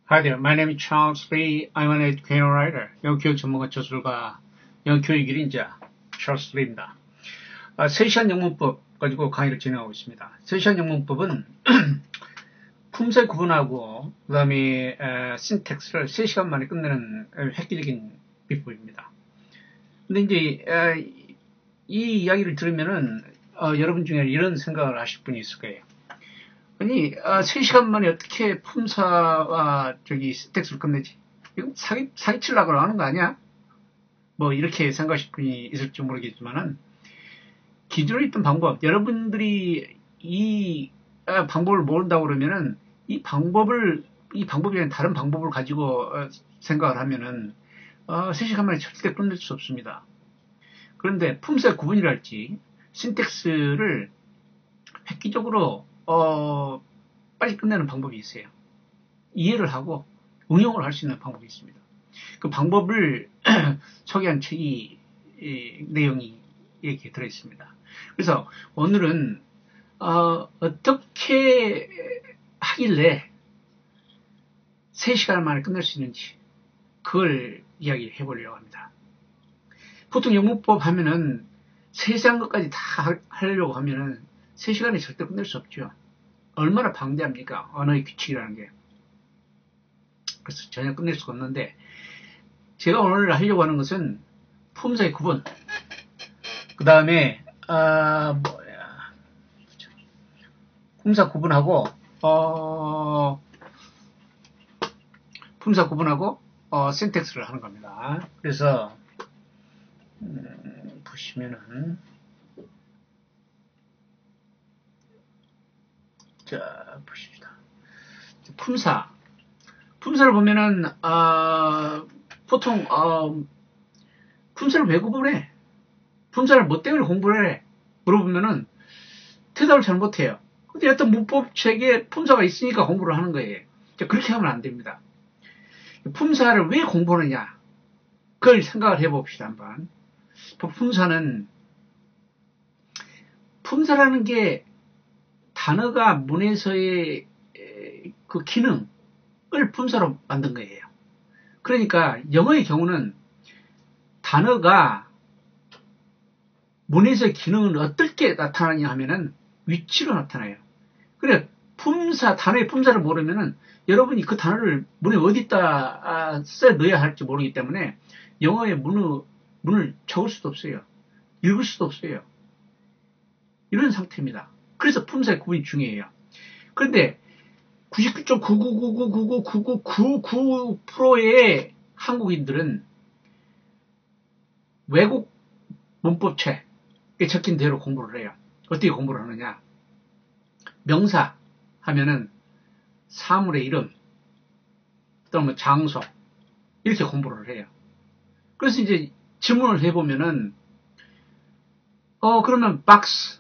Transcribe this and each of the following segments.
Hi there. My name is Charles Lee. I'm an educational writer. 영어교육 전문가 저술가, 영어교육 1인자 찰스 리입니다. 3시간 영문법 가지고 강의를 진행하고 있습니다. 3시간 영문법은 품새 구분하고 그 다음에 신텍스를 3시간 만에 끝내는 획기적인 비법입니다. 근데 이제 이 이야기를 들으면은 여러분 중에 이런 생각을 하실 분이 있을 거예요. 아니, 3시간 만에 어떻게 품사와 신텍스를 끝내지? 이거 사기치려고 하는 거 아니야? 뭐, 이렇게 생각하실 분이 있을지 모르겠지만은, 기존에 있던 방법, 여러분들이 이 방법을 모른다고 그러면은, 이 방법이 아니라 다른 방법을 가지고 생각을 하면은, 3시간 만에 절대 끝낼 수 없습니다. 그런데 품새 구분이랄지, 신텍스를 획기적으로 빨리 끝내는 방법이 있어요. 이해를 하고 응용을 할 수 있는 방법이 있습니다. 그 방법을 소개한 책이 내용이 이렇게 들어있습니다. 그래서 오늘은 어떻게 하길래 3시간 만에 끝낼 수 있는지 그걸 이야기해 보려고 합니다. 보통 영문법 하면은 세세한 것까지 다 하려고 하면은 3시간에 절대 끝낼 수 없죠. 얼마나 방대합니까? 언어의 규칙이라는 게. 그래서 전혀 끝낼 수가 없는데, 제가 오늘 하려고 하는 것은 품사의 구분, 그 다음에, 품사 구분하고, 신텍스를 하는 겁니다. 그래서, 보시면은, 자, 보십시다. 품사를 보면은, 보통, 품사를 왜 구분해? 품사를 뭐 때문에 공부를 해? 물어보면은, 대답을 잘 못해요. 근데 어떤 문법책에 품사가 있으니까 공부를 하는 거예요. 그렇게 하면 안 됩니다. 품사를 왜 공부하느냐? 그걸 생각을 해봅시다, 한번. 품사라는 게 단어가 문에서의 그 기능을 품사로 만든 거예요. 그러니까 영어의 경우는 단어가 문에서의 기능은 어떻게 나타나냐 하면은 위치로 나타나요. 그래, 단어의 품사를 모르면은 여러분이 그 단어를 문에 어디다 써 넣어야 할지 모르기 때문에 영어의 문을 적을 수도 없어요. 읽을 수도 없어요. 이런 상태입니다. 그래서 품사의 구분이 중요해요. 그런데 99.999999999%의 한국인들은 외국 문법책에 적힌 대로 공부를 해요. 어떻게 공부를 하느냐? 명사 하면은 사물의 이름, 또는 뭐 장소, 이렇게 공부를 해요. 그래서 이제 질문을 해보면은, 그러면 box,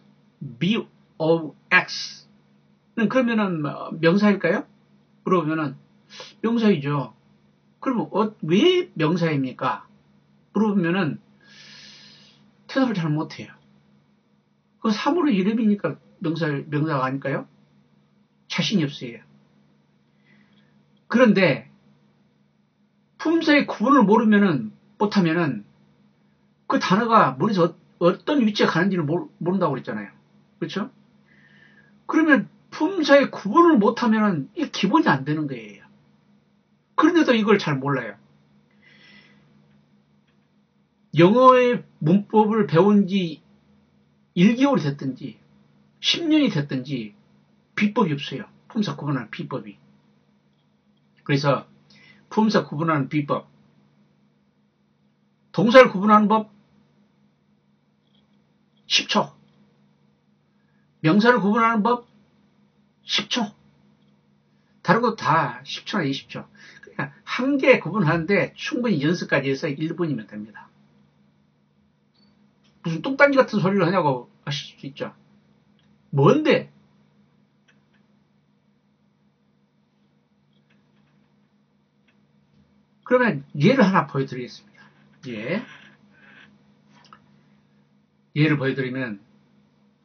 B-O-X는 그러면은 명사일까요? 물어보면은 명사이죠. 그러면 왜 명사입니까? 물어보면은 대답을 잘 못해요. 그 사물의 이름이니까 명사가 아닐까요? 자신이 없어요. 그런데 품사의 구분을 못하면은 그 단어가 문에서 어떤 위치에 가는지를 모른다고 그랬잖아요. 그렇죠? 그러면 품사의 구분을 못하면은 이게 기본이 안 되는 거예요. 그런데도 이걸 잘 몰라요. 영어의 문법을 배운 지 1개월이 됐든지 10년이 됐든지 비법이 없어요. 품사 구분하는 비법이. 그래서 품사 구분하는 비법, 동사를 구분하는 법 10초, 명사를 구분하는 법 10초, 다른 것도 다 10초나 20초. 그러니까 한 개 구분하는데 충분히 연습까지 해서 1분이면 됩니다. 무슨 똥단지 같은 소리를 하냐고 하실 수 있죠. 뭔데? 그러면 예를 하나 보여드리겠습니다. 예를 보여드리면,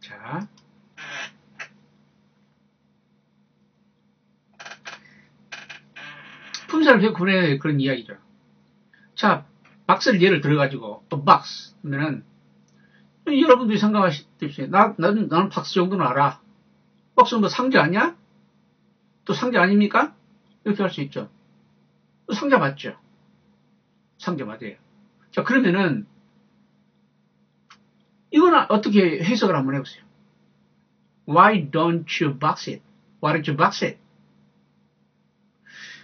자, 품사를 왜 구분해 그런 이야기죠. 자, 박스를 예를 들어가지고 또 박스 하면은 여러분들이 생각하시듯이 나는 박스 정도는 알아. 박스는 뭐 상자 아니야? 또 상자 아닙니까? 이렇게 할 수 있죠. 또 상자 맞죠? 상자 맞아요. 자, 그러면은 이건 어떻게 해석을 한번 해보세요. Why don't you box it? Why don't you box it?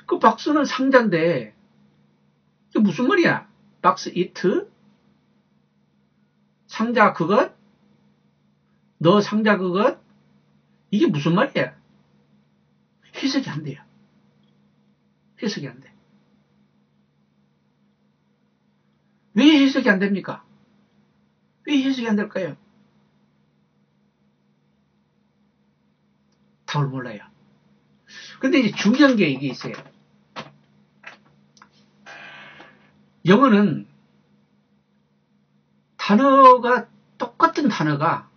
그 박스는 상자인데 이게 무슨 말이야? 박스 it? 상자 그것? 너 상자 그것? 이게 무슨 말이야? 해석이 안 돼요. 해석이 안 돼. 왜 해석이 안 됩니까? 왜 해석이 안 될까요? 답을 몰라요. 근데 이제 중요한 게 이게 있어요. 영어는 똑같은 단어가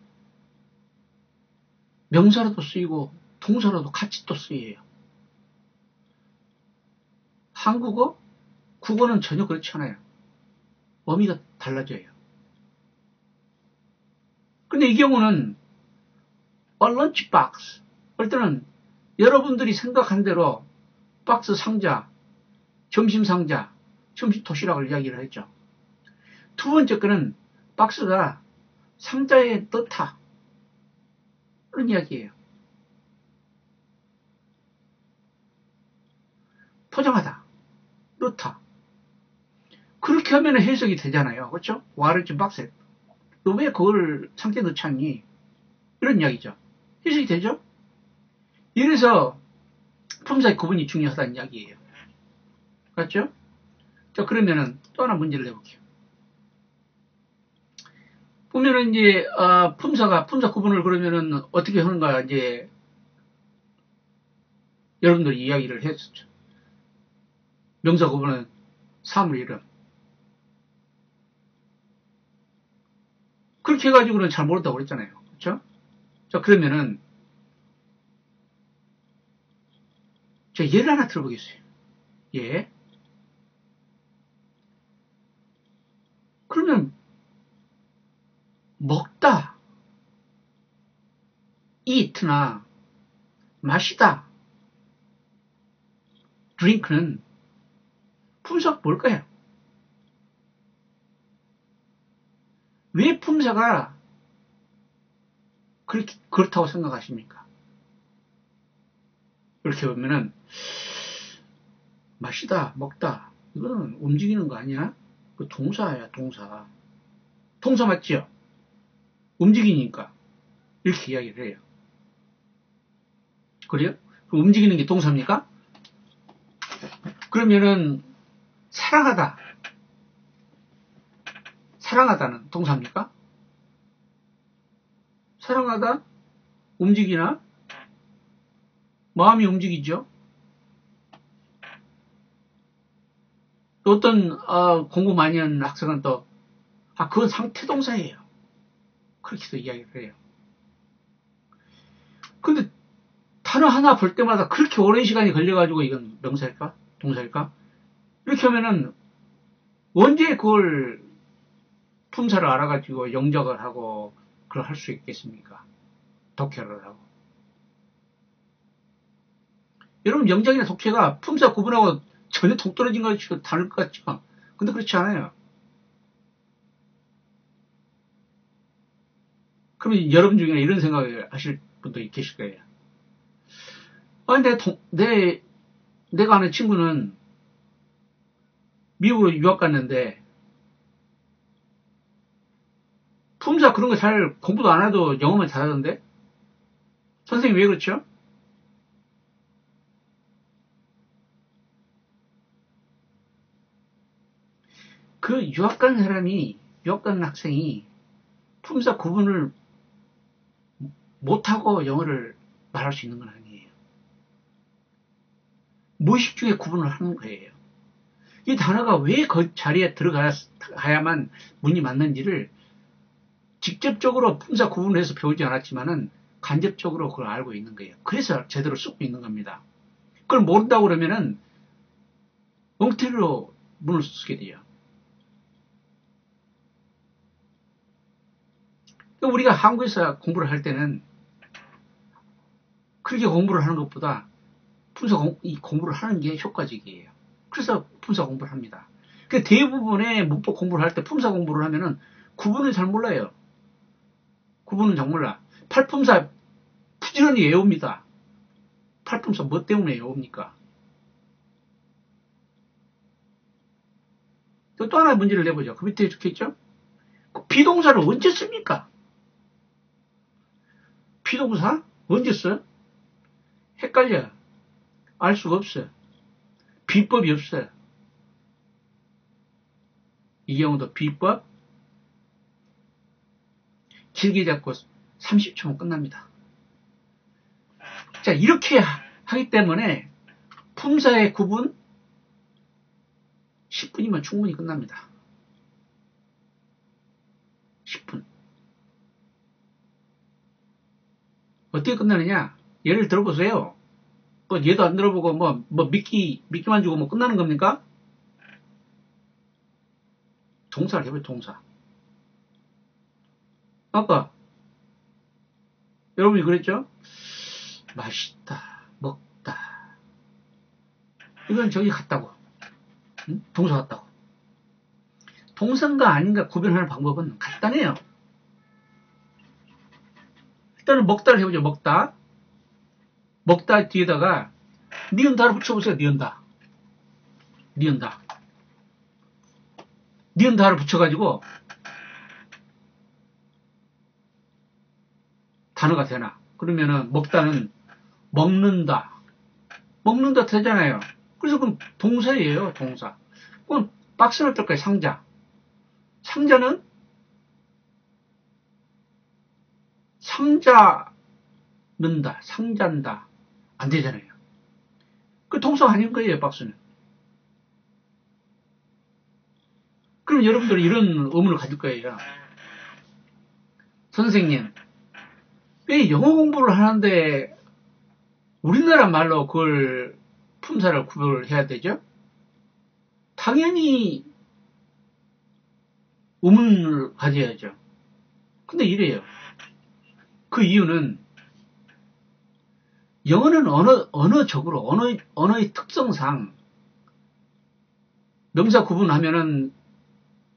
명사로도 쓰이고 동사로도 같이 또 쓰여요. 한국어, 국어는 전혀 그렇지 않아요. 의미가 달라져요. 근데 이 경우는 a lunch box, 할 때는 여러분들이 생각한 대로 박스 상자, 점심 상자, 점심 도시락을 이야기를 했죠. 두 번째 거는 박스가 상자에 넣다. 그런 이야기예요. 포장하다. 넣다. 그렇게 하면 해석이 되잖아요. 그렇죠? 와르지 박스에. 너 왜 그걸 상자에 넣지 않니? 이런 이야기죠. 해석이 되죠? 이래서 품사의 구분이 중요하다는 이야기예요. 맞죠? 자, 그러면은 또 하나 문제를 내볼게요. 보면은 이제, 품사 구분을 그러면은 어떻게 하는가, 이제, 여러분들이 이야기를 했었죠. 명사 구분은 사물 이름. 그렇게 해가지고는 잘 모른다고 그랬잖아요. 그렇죠? 자, 그러면은, 제가 예를 하나 들어보겠어요. 예. 그러면, 먹다, eat나, 마시다, drink는 품사가 뭘까요? 왜 품사가 그렇다고 생각하십니까? 이렇게 보면은, 마시다, 먹다, 이거는 움직이는 거 아니야? 그 동사야, 동사. 동사 맞지요? 움직이니까. 이렇게 이야기를 해요. 그래요? 움직이는 게 동사입니까? 그러면은, 사랑하다. 사랑하다는 동사입니까? 사랑하다? 움직이나? 마음이 움직이죠? 어떤, 공부 많이 하는 학생은 또, 그건 상태동사예요. 그렇게도 이야기를 해요. 근데, 단어 하나 볼 때마다 그렇게 오랜 시간이 걸려가지고 이건 명사일까? 동사일까? 이렇게 하면은, 언제 그걸 품사를 알아가지고 영작을 하고, 그걸 할 수 있겠습니까? 독해를 하고. 여러분, 영작이나 독해가 품사 구분하고 전혀 동떨어진 것이 다를 것 같죠? 근데 그렇지 않아요. 그러면 여러분 중에 이런 생각을 하실 분도 계실 거예요. 근데 내가 아는 친구는 미국으로 유학 갔는데, 품사 그런 거 잘 공부도 안 해도 영어만 잘하던데? 선생님 왜 그렇죠? 그 유학 간 학생이 품사 구분을 못하고 영어를 말할 수 있는 건 아니에요. 무의식 중에 구분을 하는 거예요. 이 단어가 왜 그 자리에 들어가야만 문이 맞는지를 직접적으로 품사 구분을 해서 배우지 않았지만은 간접적으로 그걸 알고 있는 거예요. 그래서 제대로 쓰고 있는 겁니다. 그걸 모른다고 그러면은 엉터리로 문을 쓰게 돼요. 우리가 한국에서 공부를 할 때는 그렇게 공부를 하는 것보다 공부를 하는 게 효과적이에요. 그래서 품사 공부를 합니다. 그 대부분의 문법 공부를 할 때 품사 공부를 하면은 구분을 잘 몰라요. 구분은 잘 몰라. 팔품사 부지런히 외웁니다. 팔품사 뭐 때문에 외웁니까? 또 하나의 문제를 내보죠. 그 밑에 이렇게 있죠? 비동사를 언제 씁니까? 비동사? 언제 써? 헷갈려. 알 수가 없어. 비법이 없어요. 이 경우도 비법, 길게 잡고 30초면 끝납니다. 자, 이렇게 하기 때문에 품사의 구분 10분이면 충분히 끝납니다. 10분. 어떻게 끝나느냐? 예를 들어보세요. 뭐 얘도 안 들어보고 미끼만 주고 뭐 끝나는 겁니까? 동사를 해봐요, 동사. 아까 여러분이 그랬죠? 맛있다, 먹다. 이건 저기 같다고. 응? 동사 같다고. 동사인가 아닌가 구별하는 방법은 간단해요. 일단은 먹다를 해보죠. 먹다. 먹다 뒤에다가 니은다를 붙여보세요. 니은다. 니은다. 니은다를 붙여가지고 단어가 되나. 그러면은 먹다는 먹는다. 먹는다 되잖아요. 그래서 그럼 동사예요. 동사. 그럼 박스는 어떨까요? 상자. 상자는 상자는다. 상자인다. 안 되잖아요. 그 동사 아닌 거예요. 박스는. 그럼 여러분들이 이런 의문을 가질 거예요. 선생님, 왜 영어 공부를 하는데 우리나라 말로 그걸 품사를 구별해야 되죠? 당연히 의문을 가져야죠. 근데 이래요. 그 이유는 영어는 언어적으로 언어의 특성상 명사 구분하면은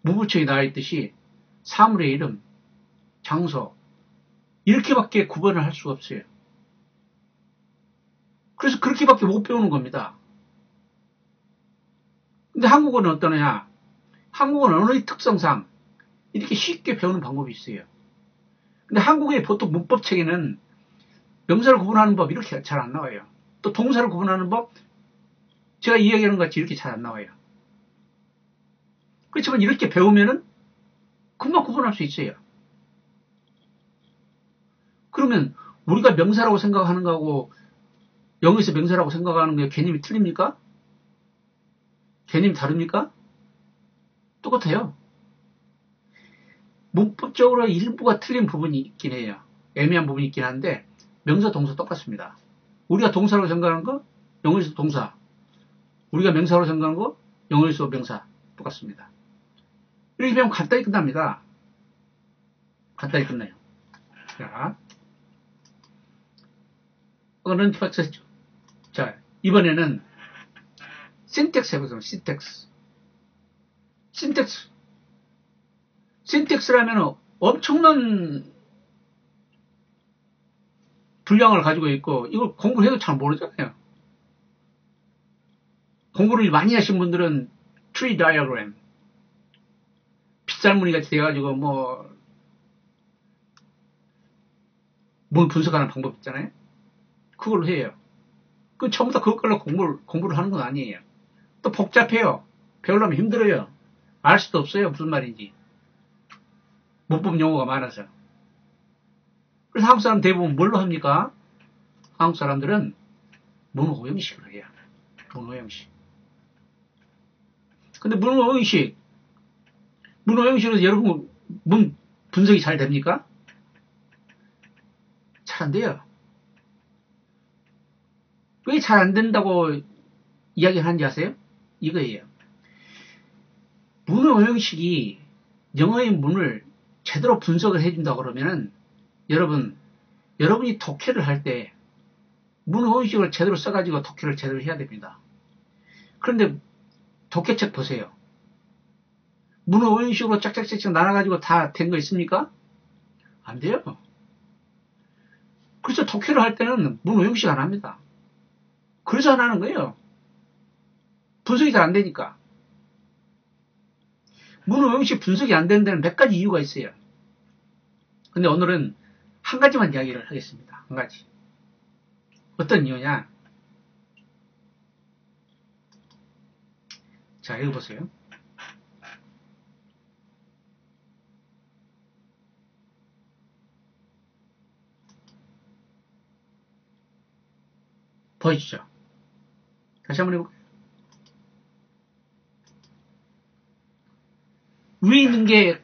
무부처에 나와 있듯이 사물의 이름, 장소 이렇게밖에 구분을 할 수가 없어요. 그래서 그렇게밖에 못 배우는 겁니다. 근데 한국어는 어떠냐? 한국어는 언어의 특성상 이렇게 쉽게 배우는 방법이 있어요. 근데 한국의 보통 문법책에는 명사를 구분하는 법 이렇게 잘 안 나와요. 또 동사를 구분하는 법 제가 이야기하는 것 같이 이렇게 잘 안 나와요. 그렇지만 이렇게 배우면은 금방 구분할 수 있어요. 그러면 우리가 명사라고 생각하는 거하고 영어에서 명사라고 생각하는 게 개념이 틀립니까? 개념이 다릅니까? 똑같아요. 문법적으로 일부가 틀린 부분이 있긴 해요. 애매한 부분이 있긴 한데 명사, 동사 똑같습니다. 우리가 동사라고 생각하는 거 영어에서 동사, 우리가 명사라고 생각하는 거 영어에서 명사 똑같습니다. 이렇게 배우면 간단히 끝납니다. 간단히 끝나요. 자, 어는 펼쳤죠. 자, 이번에는 신텍스 해보세요. 신텍스라면 엄청난 분량을 가지고 있고 이걸 공부를 해도 잘 모르잖아요. 공부를 많이 하신 분들은 트리 다이어그램 빗살무늬 같이 돼가지고 뭘 분석하는 방법 있잖아요. 그걸로 해요. 그 전부 다 그걸로 공부를 하는 건 아니에요. 또 복잡해요. 배우려면 힘들어요. 알 수도 없어요. 무슨 말인지. 문법 용어가 많아서. 그래서 한국 사람 대부분 뭘로 합니까? 한국 사람들은 문호형식으로 해요. 문호형식. 근데 문호형식으로 여러분 문 분석이 잘 됩니까? 잘 안 돼요. 왜 잘 안 된다고 이야기를 하는지 아세요? 이거예요. 문어 오형식이 영어의 문을 제대로 분석을 해준다 그러면은 여러분이 독해를 할 때 문어 오형식을 제대로 써가지고 독해를 제대로 해야 됩니다. 그런데 독해책 보세요. 문어 오형식으로 짝짝짝짝 나눠가지고 다 된 거 있습니까? 안 돼요. 그래서 독해를 할 때는 문어 오형식 안 합니다. 그래서 안 하는 거예요. 분석이 잘 안 되니까. 문어 오형식 분석이 안 되는 데는 몇 가지 이유가 있어요. 근데 오늘은 한 가지만 이야기를 하겠습니다. 한 가지. 어떤 이유냐? 자, 읽어보세요. 보이시죠? 다시 한번 해볼까요? 위에 있는 게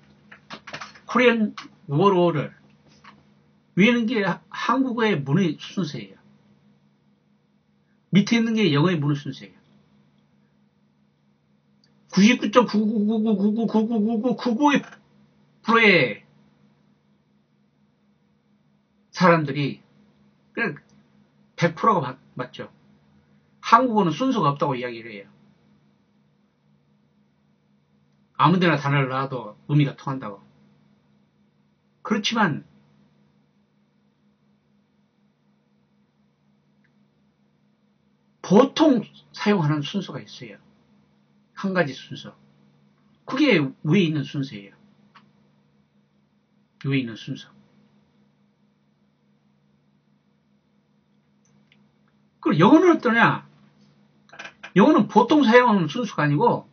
코리안 워로를, 위에 있는 게 한국어의 문의 순서예요. 밑에 있는 게 영어의 문의 순서예요. 99.999999999999%의 사람들이 그냥 100%가 맞죠. 한국어는 순서가 없다고 이야기를 해요. 아무데나 단어를 놔도 의미가 통한다고. 그렇지만 보통 사용하는 순서가 있어요. 한 가지 순서. 그게 위에 있는 순서예요. 위에 있는 순서. 그리고 영어는 어떠냐? 영어는 보통 사용하는 순서가 아니고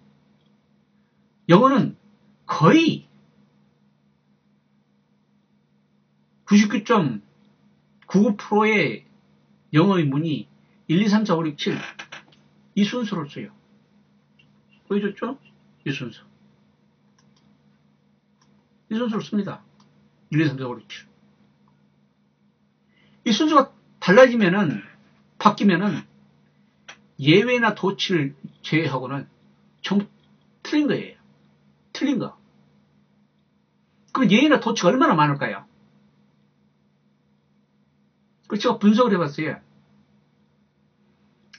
영어는 거의 99.99%의 영어의 문이 1, 2, 3, 4, 5, 6, 7 이 순서로 써요. 보여줬죠? 이 순서. 이 순서로 씁니다. 1, 2, 3, 4, 5, 6, 7. 이 순서가 바뀌면은 예외나 도치를 제외하고는 전부 틀린 거예요. 틀린 거. 그럼 예외나 도치가 얼마나 많을까요? 그래서 제가 분석을 해봤어요.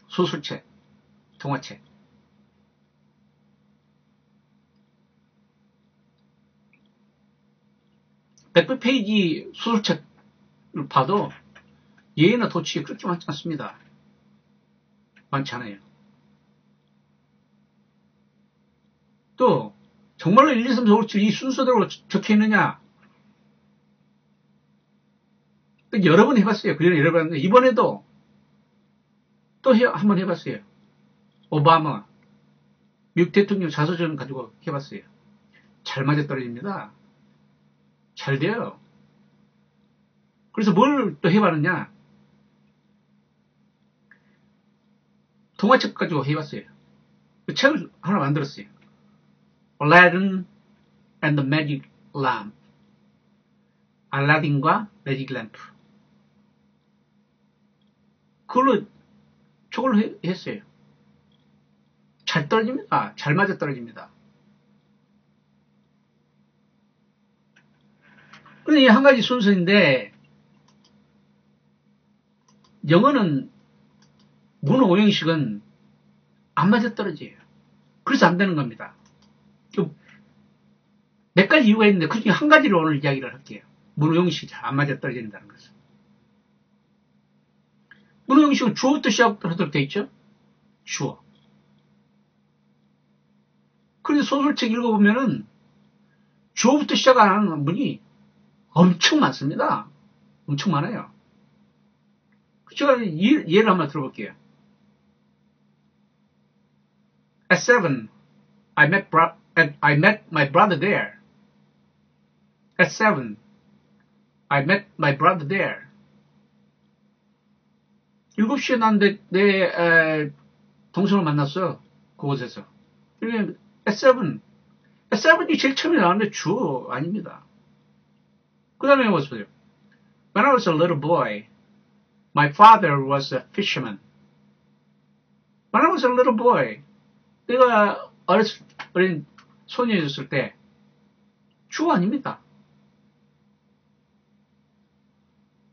소설책, 동화책. 백백 페이지 소설책을 봐도 예외나 도치가 그렇게 많지 않습니다. 많지 않아요. 또 정말로 1, 2, 3, 4, 5, 7 이 순서대로 적혀있느냐? 여러 번 해봤어요. 그전에 여러 번 했는데 이번에도 또 한번 해봤어요. 오바마 미국 대통령 자서전 가지고 해봤어요. 잘 맞아떨어집니다. 잘 돼요. 그래서 뭘 또 해봤느냐? 동화책 가지고 해봤어요. 그 책을 하나 만들었어요. Aladdin and the Magic Lamp. 알라딘과 매직 램프. 그걸로 저걸 했어요. 잘 떨어집니다. 잘 맞아 떨어집니다. 그런데 이 한 가지 순서인데 영어는 문어 오형식은 안 맞아 떨어져요. 그래서 안 되는 겁니다. 몇 가지 이유가 있는데 그 중에 한 가지를 오늘 이야기를 할게요. 문어 오형식이 잘 안 맞아 떨어진다는 것은. 문어 오형식은 주어부터 시작하도록 되어 있죠? 주어. 그런데 소설책 읽어보면은 주어부터 시작하는 문이 엄청 많습니다. 엄청 많아요. 제가 예를 한번 들어볼게요. At 7, I met my brother there. At 7, I met my brother there. 7시에 난 내 동생을 만났어. 그곳에서. At 7. At 7이 제일 처음에 나왔는데 주어 아닙니다. 그 다음에 보세요. When I was a little boy, my father was a fisherman. When I was a little boy, 내가 어린 소년이었을 때 주 아닙니다.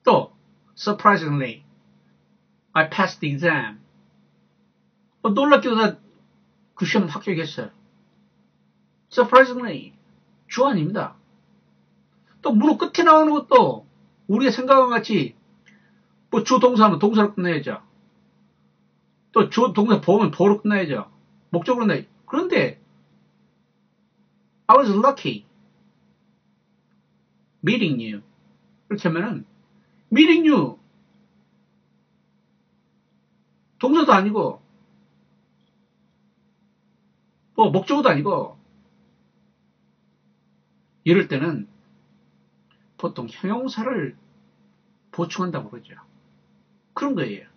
또 surprisingly I passed the exam. 놀랍게도 나 그 시험 합격했어요. surprisingly 주 아닙니다. 또 문호 끝에 나오는 것도 우리가 생각한 같이 뭐 주 동사하면 동사로 끝내야죠. 또 주 동사 보면 보로 끝나야죠. 목적으로 끝나야죠. 그런데 I was lucky meeting you. 이렇게 하면은 meeting you 동사도 아니고 뭐 목적어도 아니고 이럴 때는 보통 형용사를 보충한다고 그러죠. 그런 거예요.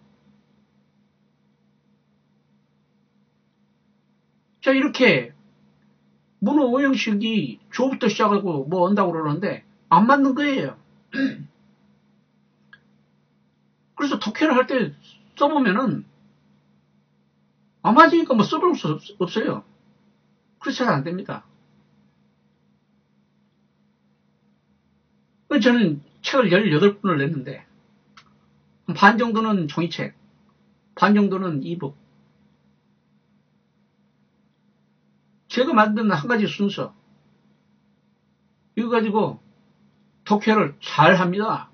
자, 이렇게 문호 오형식이 주어부터 시작하고 뭐 한다고 그러는데 안 맞는 거예요. 그래서 독해를 할 때 써보면은 안 맞으니까 뭐 써볼 수 없어요. 그래서 잘 안 됩니다. 저는 책을 18권을 냈는데 반 정도는 종이책, 반 정도는 이북. 제가 만든 한 가지 순서 이거 가지고 독해를 잘 합니다.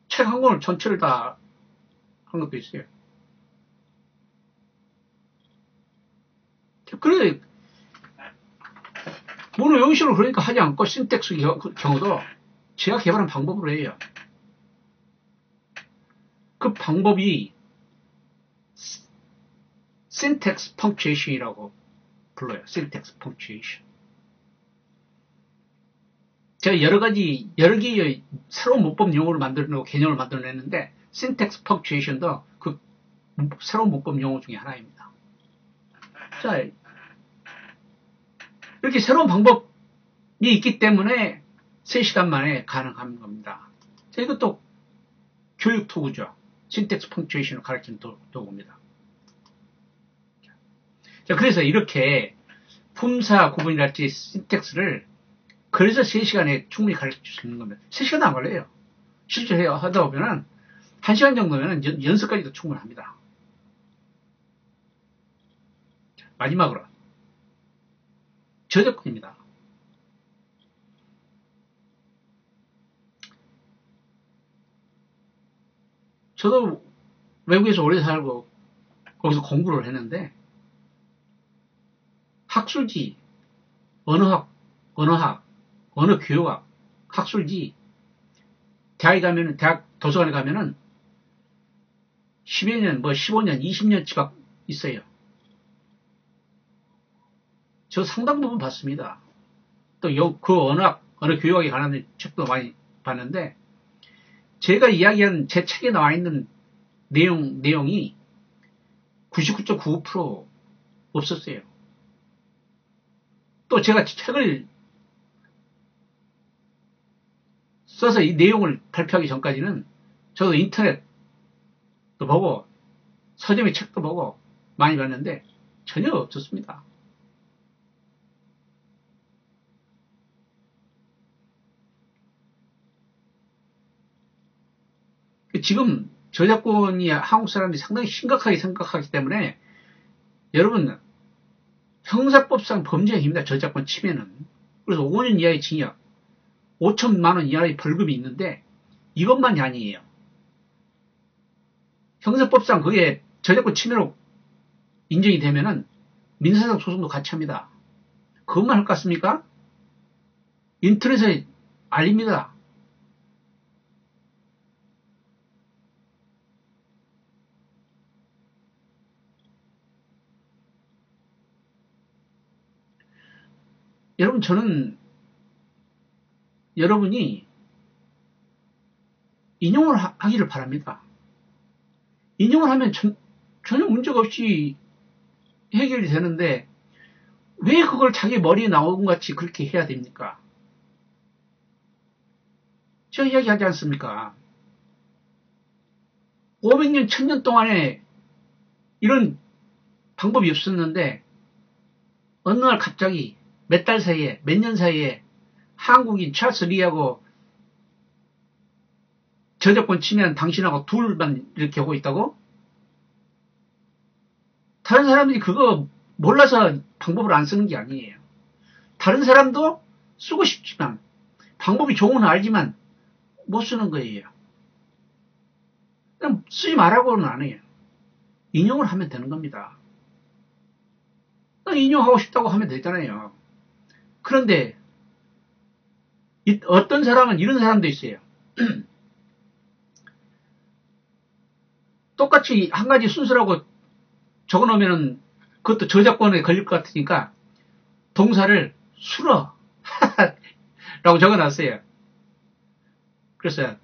책 한 권을 전체를 다 한 것도 있어요. 그래 문호 형식으로 그러니까 하지 않고 신텍스 경우도 제가 개발한 방법으로 해요. 그 방법이 syntax punctuation이라고 불러요. syntax punctuation. 제가 여러 개의 새로운 문법 용어를 만들어내고 개념을 만들어냈는데 syntax punctuation도 그 새로운 문법 용어 중에 하나입니다. 자, 이렇게 새로운 방법이 있기 때문에 3시간 만에 가능한 겁니다. 자, 이것도 교육 도구죠. syntax punctuation을 가르치는 도구입니다. 자, 그래서 이렇게 품사 구분이랄지 syntax를 그래서 3시간에 충분히 가르칠 수 있는 겁니다. 3시간도 안 걸려요. 실제로 하다 보면은 1시간 정도면 연습까지도 충분합니다. 자, 마지막으로 저작권입니다. 저도 외국에서 오래 살고 거기서 공부를 했는데 학술지, 언어학, 언어교육학, 학술지 대학에 가면은 대학 도서관에 가면은 10여 년, 15년, 20년 지각 있어요. 저 상당 부분 봤습니다. 또 그 언어교육학에 관한 책도 많이 봤는데 제가 이야기한 제 책에 나와 있는 내용이 99.95% 없었어요. 또 제가 책을 써서 이 내용을 발표하기 전까지는 저도 인터넷도 보고 서점의 책도 보고 많이 봤는데 전혀 없었습니다. 지금 저작권이 한국 사람들이 상당히 심각하게 생각하기 때문에 여러분 형사법상 범죄입니다. 저작권 침해는. 그래서 5년 이하의 징역 5천만 원 이하의 벌금이 있는데 이것만이 아니에요. 형사법상 그게 저작권 침해로 인정이 되면은 민사상 소송도 같이 합니다. 그것만 할 것 같습니까? 인터넷에 알립니다. 여러분 저는 여러분이 인용을 하기를 바랍니다. 인용을 하면 전혀 문제가 없이 해결이 되는데 왜 그걸 자기 머리에 나온 것 같이 그렇게 해야 됩니까? 제가 이야기하지 않습니까? 500년, 1000년 동안에 이런 방법이 없었는데 어느 날 갑자기 몇 달 사이에, 몇 년 사이에 한국인 찰스 리하고 저작권 치면 당신하고 둘만 이렇게 하고 있다고? 다른 사람들이 그거 몰라서 방법을 안 쓰는 게 아니에요. 다른 사람도 쓰고 싶지만 방법이 좋은 건 알지만 못 쓰는 거예요. 그냥 쓰지 말라고는 안 해요. 인용을 하면 되는 겁니다. 인용하고 싶다고 하면 되잖아요. 그런데 어떤 사람은 이런 사람도 있어요. 똑같이 한 가지 순서라고 적어놓으면 그것도 저작권에 걸릴 것 같으니까 동사를 수러 라고 적어놨어요. 그래서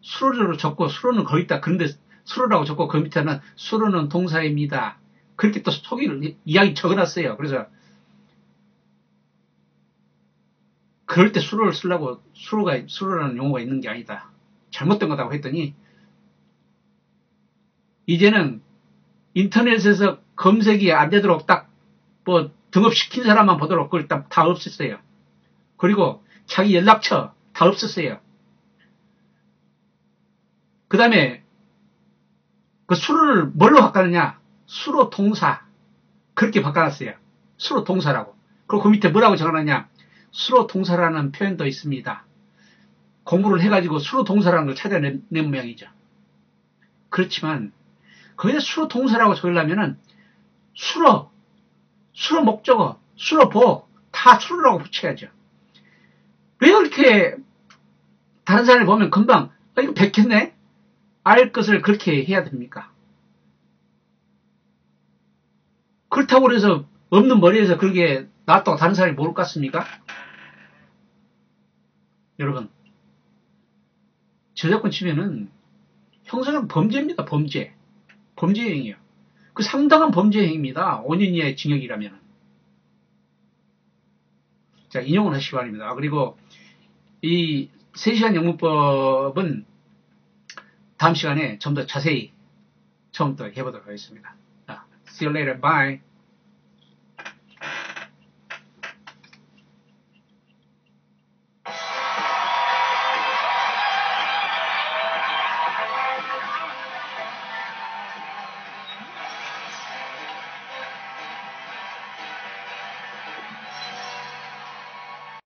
수로로 적고 수로는 거기 있다. 그런데 수로라고 적고 그 밑에는 수로는 동사입니다. 그렇게 또 속이를 이야기 적어놨어요. 그래서 그럴 때 수로를 쓰려고 수로라는 용어가 있는 게 아니다. 잘못된 거다고 했더니 이제는 인터넷에서 검색이 안 되도록 딱 뭐 등업시킨 사람만 보도록 그걸 다 없앴어요. 그리고 자기 연락처 다 없앴어요. 그 다음에 그 수로를 뭘로 바꿔느냐? 수로 동사. 그렇게 바꿔놨어요. 수로 동사라고. 그리고 그 밑에 뭐라고 적어놨냐? 수로 동사라는 표현도 있습니다. 공부를 해가지고 수로 동사라는 걸 찾아낸 모양이죠. 그렇지만 거기에 수로 동사라고 적으려면은 수로 목적어, 수로 보 다 수로라고 붙여야죠. 왜 그렇게 다른 사람을 보면 금방 이거 베꼈네? 알 것을 그렇게 해야 됩니까? 그렇다고 해서 없는 머리에서 그렇게 놔뒀다고 다른 사람이 모를 것 같습니까? 여러분, 저작권 치면은 형사는 범죄입니다. 범죄 행위요. 그 상당한 범죄 행위입니다. 5년 이하의 징역이라면. 자, 인용을 하시기 바랍니다. 그리고 이 3시간 영문법은 다음 시간에 좀 더 자세히 처음부터 해보도록 하겠습니다. See you later. Bye.